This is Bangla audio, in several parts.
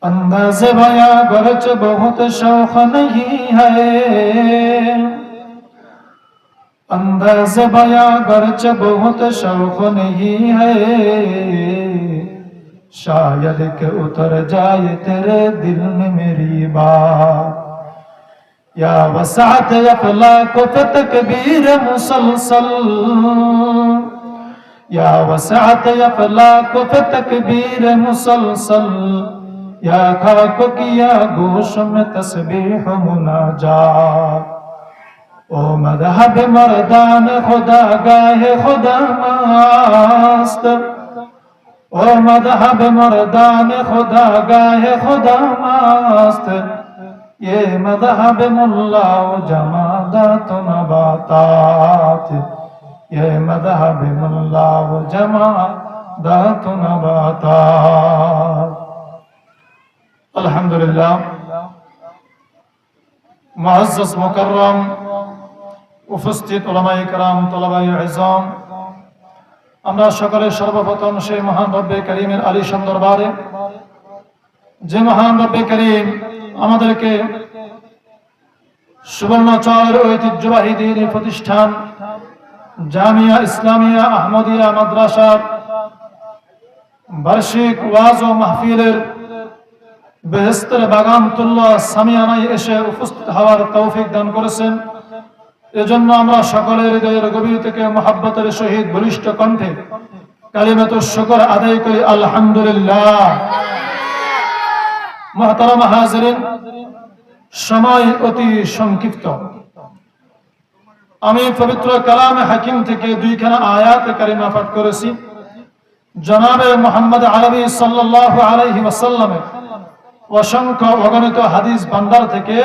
अंदाज़े बयां गर्च बहुत शौक नहीं है, अंदाज़े बयां गर्च बहुत शौक नहीं है, शायद के उतर जाए तेरे दिल में मेरी बात। या वसात अफलाक पे तकबीर मुसलसल, या वसात अफलाक पे तकबीर मुसलसल, या खाक किया गोश में तस्बीह मुनाजात। ओ मज़हब मर्दान खुदा गाहे खुदा मस्त, ओ मज़हब मर्दान खुदा गाहे खुदा मस्त, ये मज़हब मुल्ला व जमादात नबातात, ये मज़हब मुल्ला व जमादात नबातात। अल्हम्दुलिल्लाह, मुअज़्ज़ज़ मुकर्रम উপস্থিত উলামায়ে কেরাম, তলাবায়ে ইজম, আমরা সকলে সর্বপ্রথম সেই মহান রব্বে করিমের আলিশান দরবারে, যে মহান রব্বে করিম আমাদেরকে সুবর্ণচরের ঐতিহ্যবাহী দ্বীনী প্রতিষ্ঠান জামিয়া ইসলামিয়া আহমদিয়া মাদ্রাসার বার্ষিক ওয়াজ ও মাহফিলের বেহেশতের বাগান তুল্য সামিয়ানায় এসে উপস্থিত হওয়ার তৌফিক দান করেছেন। এজন্য আমরা সকলের হৃদয়ের গভীর থেকে মুহাব্বতের সহিত বলিষ্ঠ কণ্ঠে কালিমাতুশ শুকর আদায় করি আলহামদুলিল্লাহ। মুহতারাম হাজিরিন, সময় অতি সংক্ষিপ্ত। আমি পবিত্র কালামে হাকিম থেকে দুইখানা আয়াত কারিমা পাঠ করেছি। জনাবে মুহাম্মদ আরবি সাল্লাল্লাহু আলাইহি ওয়াসাল্লামের অসংখ্য অগণিত হাদিস ভান্ডার থেকে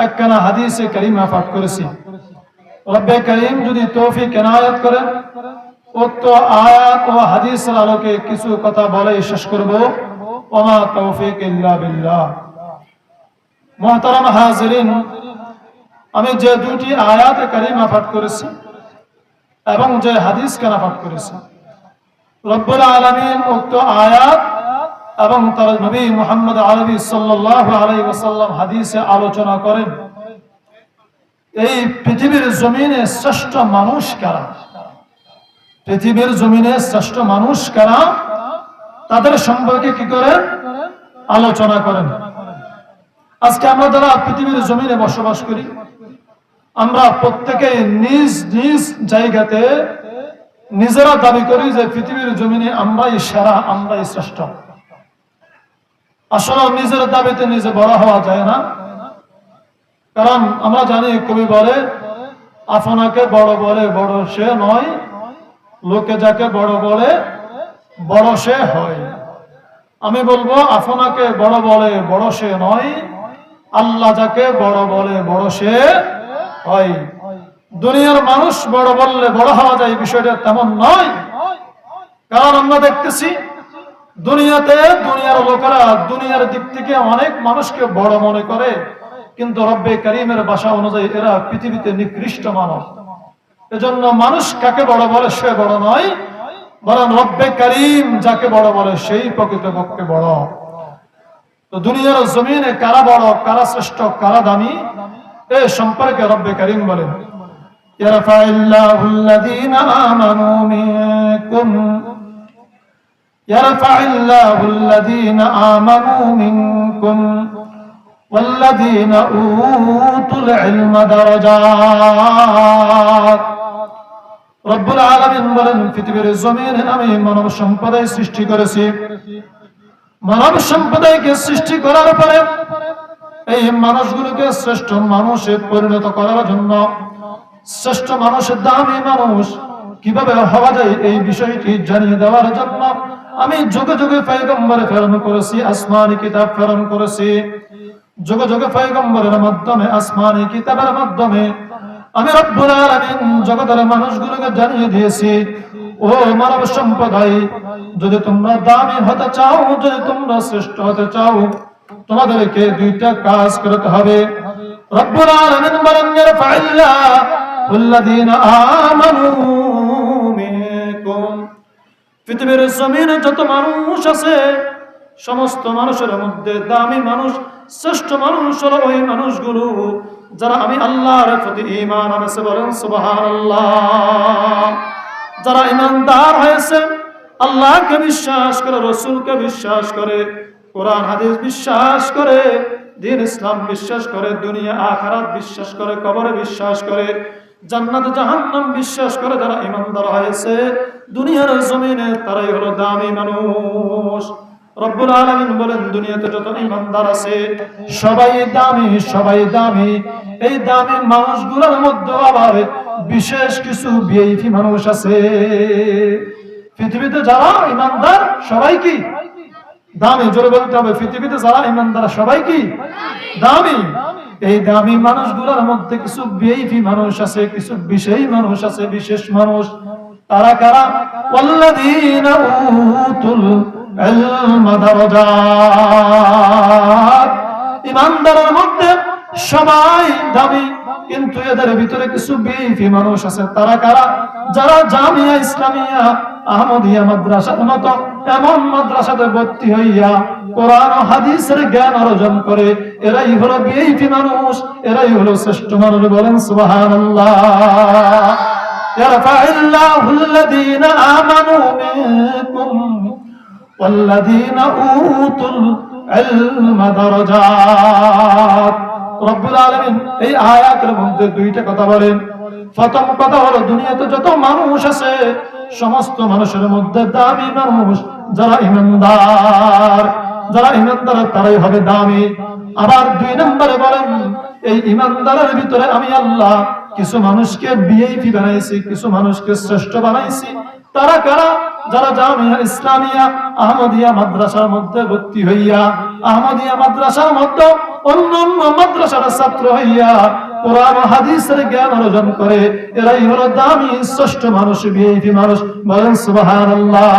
একখানা হাদিসে কারিমা পাঠ করেছি। রব্বে করিম যদি তৌফিক এনায়েত করেন, উক্ত আয়াত ও হাদিসের আলোকে কিছু কথা বলে শেষ করব। ওমা তৌফিক ইল্লা বিল্লাহ। মুহতারাম হাজিরিন, আমি যে দুটি আয়াতে কারিমা পাঠ করেছি এবং যে হাদিস কানা পাঠ করেছি, রব্বুল আলামিন উক্ত আয়াত এবং তার নবী মুহাম্মদ আরবি সাল্লাল্লাহু আলাইহি ওয়াসাল্লাম হাদিসে আলোচনা করেন এই পৃথিবীর জমিনে শ্রেষ্ঠ মানুষ কারা, পৃথিবীর জমিনে শ্রেষ্ঠ মানুষ কারা, তাদের সম্পর্কে কি করেন আলোচনা করেন। আজকে আমরা যারা পৃথিবীর জমিনে বসবাস করি, আমরা প্রত্যেকে নিজ নিজ জায়গাতে নিজেরা দাবি করি যে পৃথিবীর জমিনে আমরাই সেরা, আমরাই শ্রেষ্ঠ। আসলে নিজের দাবিতে নিজে বড় হওয়া যায় না, কারণ আমরা জানি কবি বলে, আপনাকে বড় বলে বড় সে নয়, লোকে যাকে বড় বলে বড় সে হয়। আমি বলবো, আপনাকে বড় বলে বড় সে নয়, আল্লাহ যাকে বড় বলে বড় সে হয়। দুনিয়ার মানুষ বড় বললে বড় হওয়া যায়, বিষয়টা তেমন নয়। কারণ আমরা দেখতেছি দুনিয়াতে দুনিয়ার লোকেরা দুনিয়ার দিক থেকে অনেক মানুষকে বড় মনে করে, কিন্তু রব্বে করিমের ভাষা অনুযায়ী এরা পৃথিবীতে নিকৃষ্ট মানব। এজন্য মানুষ কাকে বড় বলে সে বড় নয়, বরং রব্বে করিম যাকে বড় বলে সেই প্রকৃতপক্ষে বড়। তো দুনিয়ার জমিনে কারা বড়, কারা শ্রেষ্ঠ, কারা দামি, এ সম্পর্কে রব্বে করিম বলেন, ইয়ারফাইল্লাহুল্লাযীনা আমানু মিনকুম, ইয়ারফাইল্লাহুল্লাযীনা আমানু মিনকুম ওয়াল্লাযীনা উতুল ইলমা দারাজাত। রব্বুল আলামিন বলেন, পৃথিবীর জমিনে আমি মানব সম্প্রদায় সৃষ্টি করেছি। মানব সম্প্রদায়কে সৃষ্টি করার পরে এই মানুষগুলোকে শ্রেষ্ঠ মানুষে পরিণত করার জন্য, শ্রেষ্ঠ মানুষের দামি মানুষ কিভাবে হওয়া যায় এই বিষয়টি জানিয়ে দেওয়ার জন্য আমি যুগে যুগে পয়গম্বর প্রেরণ করেছি, আসমানি কিতাব প্রেরণ করেছি। যুগে যুগে পয়গম্বরের মাধ্যমে, আসমানি কিতাবের মাধ্যমে আমি রব্বুল আলামিন জগতের মানুষগুলোকে জানিয়ে দিয়েছি, ও মানব সম্প্রদায়, যদি তোমরা দামি হতে চাও, যদি তোমরা শ্রেষ্ঠ হতে চাও, তোমাদেরকে দুইটা কাজ করতে হবে। রব্বুল আলামিন বলেন, ইয়ারফাইল্লাহুল্লাযীনা আমানু মিনকুম। পৃথিবীর জমিনে যত মানুষ আছে সমস্ত মানুষের মধ্যে দামি মানুষ, শ্রেষ্ঠ মানুষ হলো ওই মানুষগুলো যারা আমি আল্লাহর প্রতি ঈমান আনছে, বলেন সুবহানাল্লাহ। যারা ঈমানদার হয়েছে, আল্লাহকে বিশ্বাস করে, রাসূলকে বিশ্বাস করে, কোরআন হাদিস বিশ্বাস করে, দ্বীন ইসলাম বিশ্বাস করে, দুনিয়া আখিরাত বিশ্বাস করে, কবরে বিশ্বাস করে, জান্নাত জাহান্নাম বিশ্বাস করে, যারা ঈমানদার হয়েছে দুনিয়ার জমিনে তারাই হলো দামি মানুষ। রব্বুল আলামিন বলেন দুনিয়াতে যত ঈমানদার আছে সবাই দামি, সবাই দামি। এই দামি মানুষগুলোর মধ্যে আবার বিশেষ কিছু ভিআইপি মানুষ আছে। পৃথিবীতে যারা ঈমানদার সবাই কি দামি? জোরে বলতে হবে, পৃথিবীতে যারা ঈমানদার সবাই কি দামি? এই দামি মানুষগুলোর মধ্যে কিছু ভিআইপি মানুষ আছে, কিছু বিশেষ মানুষ আছে, বিশেষ মানুষ। তারা কারা? ওয়াল্লাযীনা উতুল ইলমা দারাজাত। ঈমানদারের মধ্যে সবাই দামি, কিন্তু এদের ভিতরে কিছু ভিআইপি মানুষ আছে। তারা কারা? যারা জামিয়া ইসলামিয়া, আহমদিয়া মাদ্রাসার মতো এমন মাদ্রাসাতে ভর্তি হইয়া কোরআন ও হাদিসের জ্ঞান অর্জন করে, এরাই হলো ভিআইপি মানুষ, এরাই হলো শ্রেষ্ঠ মানুষ। বলেন সুবহানাল্লাহ। ইয়ারফা'িল্লাহু আল্লাযীনা আমানু মিনকুম ওয়াল্লাযীনা উতুল ইলমা দারাজাত। রব্বুল আলামিন এই আয়াতের মধ্যে দুইটা কথা বলেন। প্রথম কথা হলো দুনিয়াতে যত মানুষ আছে সমস্ত মানুষের মধ্যে দামি মানুষ যারা ঈমানদার। যারা ঈমানদার তারাই হবে দামি। আবার দুই নম্বরে বলেন এই ঈমানদারের ভিতরে আমি আল্লাহ কিছু মানুষকে ভিআইপি বানাইছি, কিছু মানুষকে শ্রেষ্ঠ বানাইছি। তারা কারা? যারা জামিয়া ইসলামিয়া আহমদিয়া মাদ্রাসার মধ্যে ভর্তি হইয়া, আহমদিয়া মাদ্রাসার মধ্যে অন্যান্য মাদ্রাসার ছাত্র হইয়া কোরআন ও হাদিসের জ্ঞান অর্জন করে, এরাই হলো দামি শ্রেষ্ঠ মানুষ, ভিআইপি মানুষ। বলেন সুবহানাল্লাহ।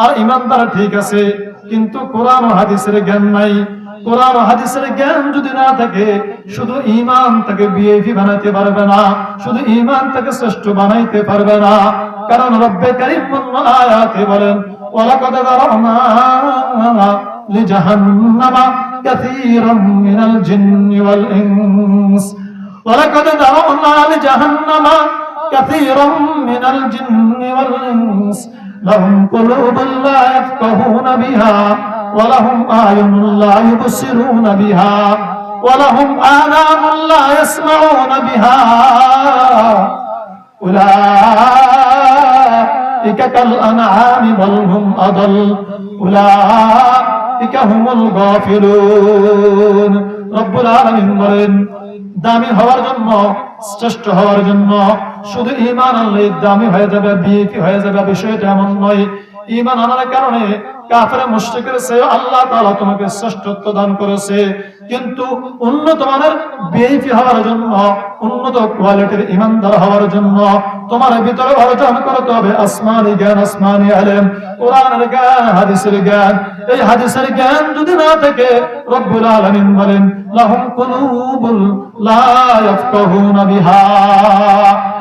আর ঈমানদার ঠিক আছে, কিন্তু কোরআন ও হাদিসের জ্ঞান নাই। কোরআন ও হাদিসের জ্ঞান যদি না থাকে, শুধু ঈমান তাকে ভিআইপি বানাইতে পারবে না, শুধু ঈমান তাকে শ্রেষ্ঠ বানাইতে পারবে না। কারণ রব্বে কারীম আয়াতে বলেন ওয়ালাকাদ যারানা লিজাহান্নামা কাসীরাম মিনাল জিন্নি ওয়াল ইনস। ওয়ালাকাদ যারানা লিজাহান্নামা কাসীরাম মিনাল জিন্নি ওয়াল ইনস লাহুম কুলুবুন লা ইয়াফকাহুনা বিহা ওয়ালাহুম আ'য়ুনুন লা ইউবসিরুনা বিহা ওয়ালাহুম আযানুন লা ইয়াসমাউনা বিহা উলাইকা কাল আনআমি বাল হুম আদাল উলাইকা হুমুল গাফিলুন। রব্বুল আলামিন বলেন দামি হওয়ার জন্য, শ্রেষ্ঠ হওয়ার জন্য শুধু ঈমান আনলে দামি হয়ে যাবে, ভিআইপি হয়ে যাবে, বিষয়টা এমন নয়। ঈমান আনার কারণে কাফের মুশরিকের চেয়ে আল্লাহ তাআলা তোমাকে শ্রেষ্ঠত্ব দান করেছে, কিন্তু উন্নত মানের ভিআইপি হওয়ার জন্য, উন্নত কোয়ালিটির ঈমানদার হওয়ার জন্য তোমার ভিতরে অর্জন করতে হবে আসমানি জ্ঞান, আসমানি ইলম, কোরআনের জ্ঞান, হাদিসের জ্ঞান। এই হাদিসের জ্ঞান যদি না থাকে, রব্বুল আলামিন বলেন লাহুম কুলুবুল লা ইয়াফকাহুনা বিহা।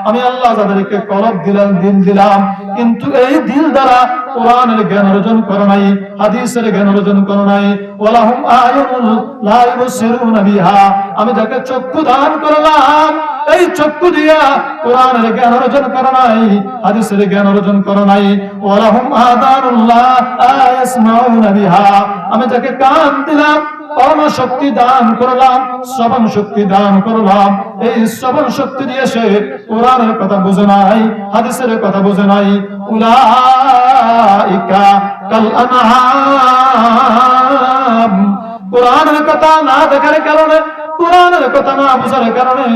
আমি আল্লাহ যাদেরকে কলব দিলাম, দিল দিলাম, কিন্তু এই দিল দ্বারা কোরআনের জ্ঞান অর্জন করে নাই, হাদিসের জ্ঞান অর্জন করে নাই। ওয়ালাহুম আ'য়ুনুন লা ইউবসিরুনা বিহা। আমি যাকে চক্ষু দান করলাম, এই চক্ষু দিয়া কোরআনের জ্ঞান অর্জন করে নাই, হাদিসের জ্ঞান অর্জন করে নাই। ওয়ালাহুম আযানুন লা ইয়াসমাউনা বিহা। আমি যাকে কান দিলাম, কর্ম শক্তি দান করলাম, শ্রবণ শক্তি দান করলাম, এই শ্রবণ শক্তি দিয়ে সে কোরআনের কথা বুঝে নাই, হাদিসের কথা বুঝে নাই। উলাইকা কাল আনআম। কোরআনের কথা না দেখার কারণে, কোরআনের কথা না বুঝার কারণে,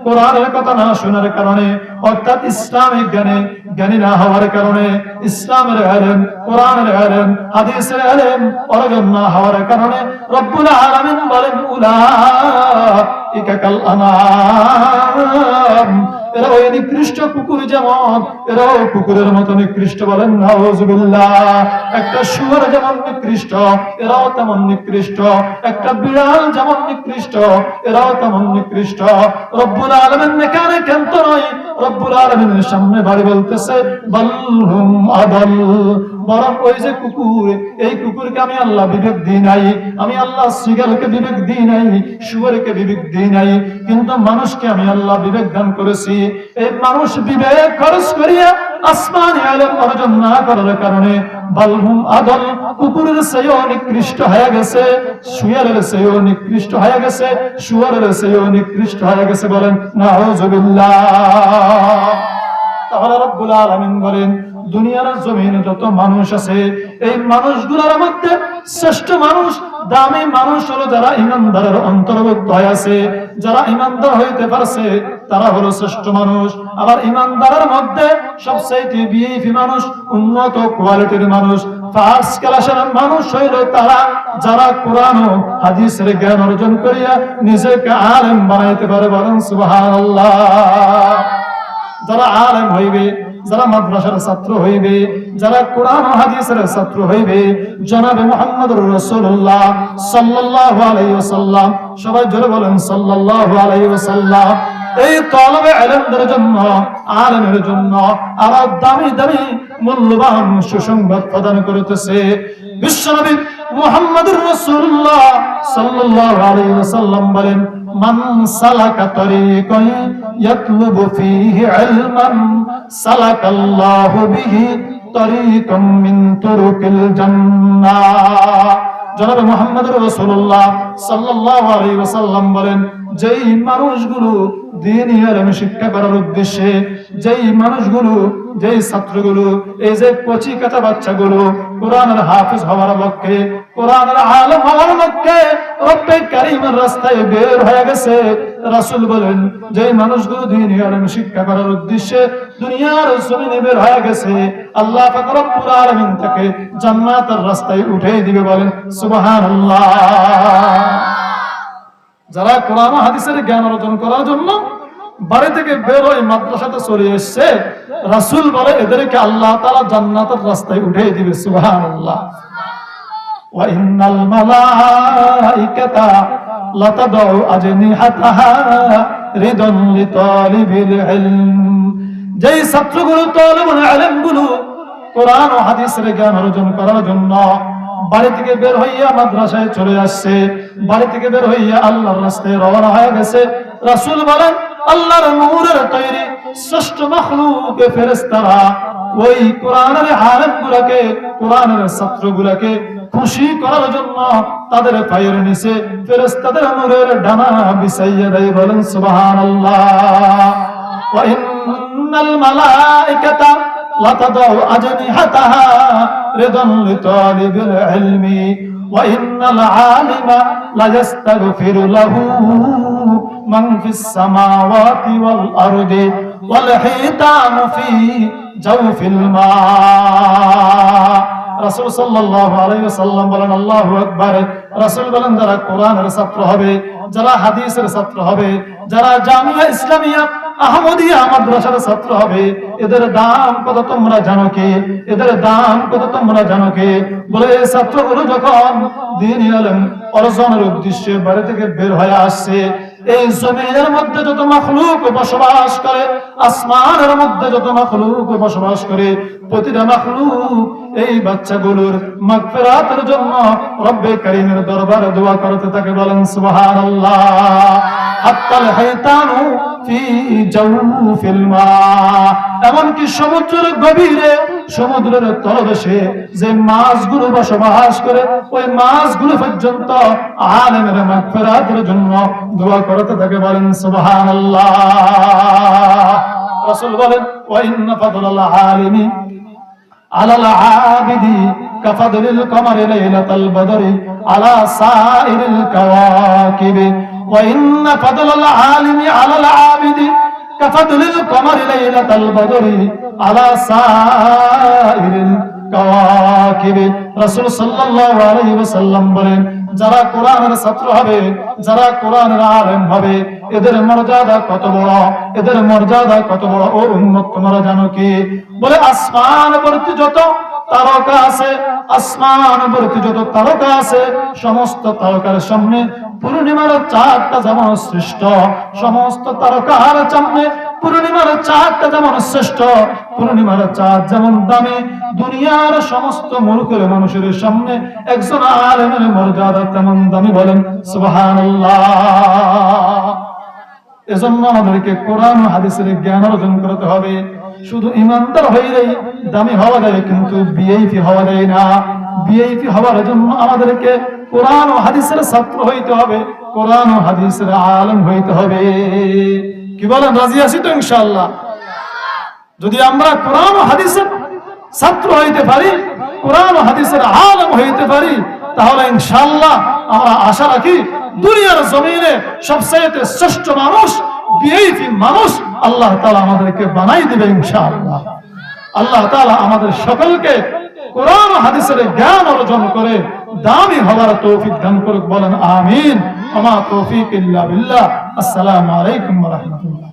কোরআনের কথা না শোনার কারণে, অর্থাৎ ইসলামিক জ্ঞানে জ্ঞানী না হওয়ার কারণে, ইসলামের ইলম, কোরআনের ইলম, হাদিসের ইলম অর্জন না হওয়ার কারণে রব্বুল আলামিন বলেন উলাইকা কাল আনআম। এরা ওই নিকৃষ্ট কুকুর যেমন, এরাও কুকুরের মতো নিকৃষ্ট। বলেন নাউযুবিল্লাহ। একটা শুয়োর যেমন নিকৃষ্ট, এরাও তেমন নিকৃষ্ট। একটা বিড়াল যেমন নিকৃষ্ট, এরাও তেমন নিকৃষ্ট। রব্বুল রব্বুল আলামিন এখানে কেন্ত নয়, রব্বুল আলামিনের সামনে বাড়ি বলতেছে বালহুম আদাল, বরং ওই যে কুকুর, এই কুকুরকে আমি আল্লাহ বিবেক দিই নাই, আমি আল্লাহ সিগালকে বিবেক দিই নাই, শুয়োরকে বিবেক দিই নাই, কিন্তু মানুষকে আমি আল্লাহ বিবেক দান করেছি। এই মানুষ বিবেক খরচ করিয়া আসমানি ইলম অর্জন না করার কারণে বালহুম আদল, কুকুরের চেয়েও নিকৃষ্ট হয়ে গেছে, শুয়োরের চেয়েও নিকৃষ্ট হয়ে গেছে, শুয়োরের চেয়েও নিকৃষ্ট হয়ে গেছে। বলেন নাউযুবিল্লাহ। তাহলে রব্বুল আলামিন বলেন দুনিয়ার জমিনে যত মানুষ আছে, এই মানুষগুলোর মধ্যে শ্রেষ্ঠ মানুষ, দামি মানুষ হলো যারা ঈমানদারের অন্তর্ভুক্ত হয়ে আছে, যারা ঈমানদার হইতে পারছে তারা হলো শ্রেষ্ঠ মানুষ। আবার ঈমানদারের মধ্যে সবচেয়ে ভিআইপি মানুষ, উন্নত কোয়ালিটির মানুষ, ফার্স্ট ক্লাসের মানুষ হইল তারা যারা কোরআন ও হাদিসের জ্ঞান অর্জন করিয়া নিজেকে আলেম বানাইতে পারে। বলেন সুবহানাল্লাহ। যারা আলেম হইবে, যারা মাদ্রাসার ছাত্র হইবে, যারা কোরআন ও হাদিসের ছাত্র হইবে, জনাবে মুহাম্মদুর রাসূলুল্লাহ সাল্লাল্লাহু আলাইহি ওয়াসাল্লাম, সবাই জোরে বলেন সাল্লাল্লাহু আলাইহি ওয়াসাল্লাম, এই তলবে ইলমের জন্য, আলেমের জন্য আরো দামি দামি মূল্যবান সুসংবাদ প্রদান করতেছে। বিশ্বনবী মুহাম্মদুর রাসূলুল্লাহ সাল্লাল্লাহু আলাইহি ওয়াসাল্লাম বলেন মান সালাকা তরিকান ইয়াতলুবু ফীহি ইলমান সালাকাল্লাহু বিহি তরিকাম মিন তুরুকিল জান্নাহ। জনাবে মুহাম্মদুর রাসূলুল্লাহ সাল্লাল্লাহু আলাইহি ওয়াসাল্লাম বলেন যেই মানুষগুলো দ্বীনি ইলম শিক্ষা করার উদ্দেশ্যে, যেই মানুষগুলো, যেই ছাত্রগুলো, এই যে কচি কাঁচা বাচ্চাগুলো কোরআনের হাফেজ হওয়ার লক্ষ্যে, কোরআনের আলেম হওয়ার লক্ষ্যে রব্বে কারীমের রাস্তায় বের হয়ে গেছে, রাসূল বলেন যেই মানুষগুলো দ্বীনি ইলম শিক্ষা করার উদ্দেশ্যে দুনিয়ার জমিনে বের হয়ে গেছে, আল্লাহ পাক রব্বুল আলামিন তাকে জান্নাতের রাস্তায় উঠিয়ে দিবে। বলেন সুবহানাল্লাহ। যারা কোরআন ও হাদিসের জ্ঞান অর্জন করার জন্য বাড়ি থেকে বের হয়ে মাদ্রাসাতে চলে এসেছে, রাসূল বলে এদেরকে আল্লাহ তাআলা জান্নাতের রাস্তায় উঠিয়ে দিবে। সুবহানাল্লাহ। ওয়া ইন্নাল মালাইকাতা লাতাদউ আজনিহাতাহা রিদান লিতালিবিল ইলম। যেই ছাত্রগুলো, তালিবুল ইলমগুলো কোরআন ও হাদিসের জ্ঞান অর্জন করার জন্য বাড়ি থেকে বের হইয়া মাদ্রাসায় চলে আসছে, বাড়ি থেকে বের হইয়া আল্লাহর রাস্তায় রওনা হয়ে গেছে, রাসূল বলেন আল্লাহর নূরের তৈরি শ্রেষ্ঠ মাখলুক ফেরেশতারা ওই কোরআনের আলেমগুলোকে, কোরআনের ছাত্রগুলোকে খুশি করার জন্য তাদের পায়ের নিচে ফেরেশতাদের নূরের ডানা বিছাইয়া দেয়। বলেন সুবহানাল্লাহ। ওয়া ইন্নাল মালাইকাতা লাতাদউ আজনিহাতাহা রিদান লিতালিবিল ইলমি ওয়া ইন্নাল আলিমা লায়াস্তাগফিরু লাহু মান ফিস সামাওয়াতি ওয়াল আরদি ওয়াল হিতানু ফি জাওফিল মা। রাসূল সাল্লাল্লাহু আলাইহি ওয়াসাল্লাম বলেন আল্লাহু আকবার। রাসূল বলেন যারা কোরআনের ছাত্র হবে, যারা হাদিসের ছাত্র হবে, যারা জামিয়া ইসলামিয়া আহমদিয়া মাদ্রাসার ছাত্র হবে, এদের দাম কত তোমরা জানো কি? এদের দাম কত তোমরা জানো কি? বলে এই ছাত্রগুলো যখন দ্বীনি ইলম অর্জনের উদ্দেশ্যে বাড়ি থেকে বের হয়ে আসছে, এই জমিনের মধ্যে যত মাখলুক বসবাস করে, আসমানের মধ্যে যত মাখলুক বসবাস করে, প্রতিটা মাখলুক এই বাচ্চাগুলোর মাগফিরাতের জন্য রব্বে কারীমের দরবারে দোয়া করতে থাকে। বলেন সুবহানাল্লাহ। হাত্তাল হাইতানু ফি জাওফিল মা, এমনকি সমুদ্রের গভীরে, সমুদ্রের তলদেশে যে মাছগুলো বসবাস করে, ওই মাছগুলো পর্যন্ত আলেমের মাগফিরাতের জন্য দোয়া করতে থাকে। বলেন সুবহানাল্লাহ। রাসূল বলেন ওয়া ইন্না ফাদলাল আলিমি আলাল আবিদি কাফাদলিল কমারি লাইলাতাল বদরি আলা সাইরিল কাওয়াকিবি ওয়া ইন্না ফাদলাল আলিমি আলাল আবিদি কাফাদলিল কমারি লাইলাতাল বদরি আলা সাইরিল কাওয়াকিবি। রাসূল সাল্লাল্লাহু আলাইহি ওয়াসাল্লাম বলেন যারা কোরআনের ছাত্র হবে, যারা কোরআনের আলেম হবে, এদের মর্যাদা কত বড়, এদের মর্যাদা কত বড়। ও উম্মত তোমরা জানো কি? বলে আসমান ভর্তি যত তারকা আছে, আসমান ভর্তি যত তারকা আছে, সমস্ত তারকার সামনে পূর্ণিমার চাঁদটা যেমন শ্রেষ্ঠ, সমস্ত তারকার সামনে পূর্ণিমার চাঁদটা যেমন শ্রেষ্ঠ, পূর্ণিমার চাঁদ যেমন দামি, দুনিয়ার সমস্ত মূর্খের মানুষের সামনে একজন আলেমের মর্যাদা তেমন দামি। বলেন সুবহানাল্লাহ। এজন্য আমাদেরকে কোরআন ও হাদিসের জ্ঞান অর্জন করতে হবে। শুধু ইমানদার হইলেই দামি হওয়া যায়, কিন্তু ভিআইপি হওয়া যায় না। ভিআইপি হওয়ার জন্য আমাদেরকে কোরআন ও হাদিসের ছাত্র হইতে হবে, কোরআন ও হাদিসের আলেম হইতে হবে। কি বলেন, রাজি আছি তো ইনশাআল্লাহ? যদি আমরা কোরআন ও হাদিসের ছাত্র হইতে পারি, কোরআন ও হাদিসের আলেম হইতে পারি, তাহলে ইনশাআল্লাহ আমরা আশা রাখি দুনিয়ার জমিনে সবচেয়ে শ্রেষ্ঠ মানুষ, ভিআইপি মানুষ আল্লাহ তাআলা আমাদেরকে বানাই দিবে ইনশাআল্লাহ। আল্লাহ তাআলা আমাদের সকলকে কোরআন ও হাদিসের জ্ঞান অর্জন করে দামি হওয়ার তৌফিক দান করুক। বলেন আমিন। ওয়া মা তৌফিক ইল্লা বিল্লাহ। আসসালামু আলাইকুম ওয়া রাহমাতুল্লাহ।